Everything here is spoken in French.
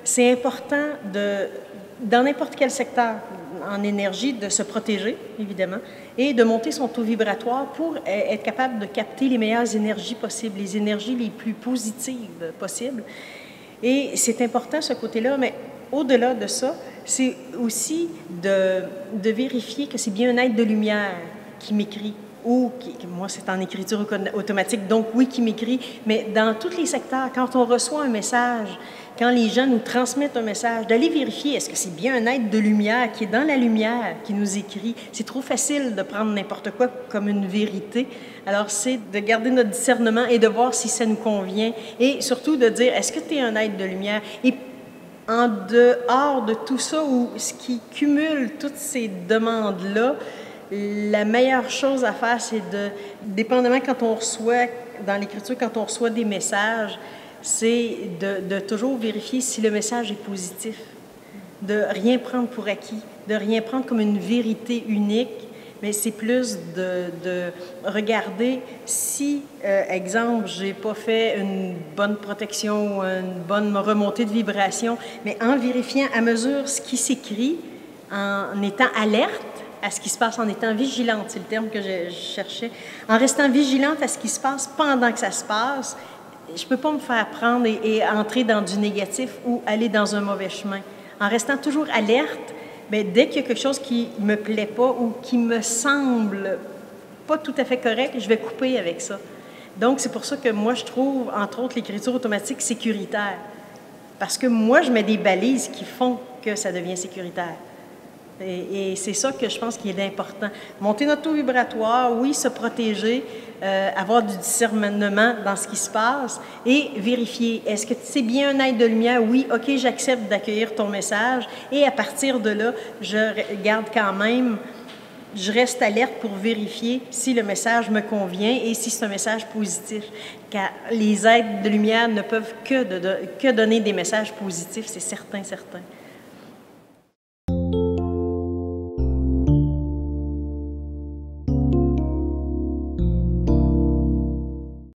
c'est important dans n'importe quel secteur en énergie, de se protéger, évidemment, et de monter son taux vibratoire pour être capable de capter les meilleures énergies possibles, les énergies les plus positives possibles. Et c'est important, ce côté-là, mais au-delà de ça, c'est aussi de vérifier que c'est bien un être de lumière qui m'écrit, ou moi, c'est en écriture automatique, donc oui, qui m'écrit, mais dans tous les secteurs, quand on reçoit un message, quand les gens nous transmettent un message, d'aller vérifier, est-ce que c'est bien un être de lumière qui est dans la lumière, qui nous écrit? C'est trop facile de prendre n'importe quoi comme une vérité. Alors, c'est de garder notre discernement et de voir si ça nous convient, et surtout de dire, est-ce que tu es un être de lumière? Et en dehors de tout ça, ou ce qui cumule toutes ces demandes-là, la meilleure chose à faire, c'est dépendamment quand on reçoit, dans l'écriture, quand on reçoit des messages, c'est de toujours vérifier si le message est positif, de rien prendre pour acquis, de rien prendre comme une vérité unique, mais c'est plus de regarder si, exemple, j'ai pas fait une bonne protection, une bonne remontée de vibration, mais en vérifiant à mesure ce qui s'écrit, en étant alerte à ce qui se passe, en étant vigilante, c'est le terme que je cherchais, en restant vigilante à ce qui se passe pendant que ça se passe, je ne peux pas me faire prendre et entrer dans du négatif ou aller dans un mauvais chemin. En restant toujours alerte, bien, dès qu'il y a quelque chose qui ne me plaît pas ou qui me semble pas tout à fait correct, je vais couper avec ça. Donc, c'est pour ça que moi, je trouve, entre autres, l'écriture automatique sécuritaire. Parce que moi, je mets des balises qui font que ça devient sécuritaire. Et c'est ça que je pense qu'il est important. Monter notre taux vibratoire, oui, se protéger, avoir du discernement dans ce qui se passe et vérifier, est-ce que c'est bien un être de lumière? Oui, OK, j'accepte d'accueillir ton message. Et à partir de là, je garde quand même, je reste alerte pour vérifier si le message me convient et si c'est un message positif. Car les êtres de lumière ne peuvent que donner des messages positifs, c'est certain, certain.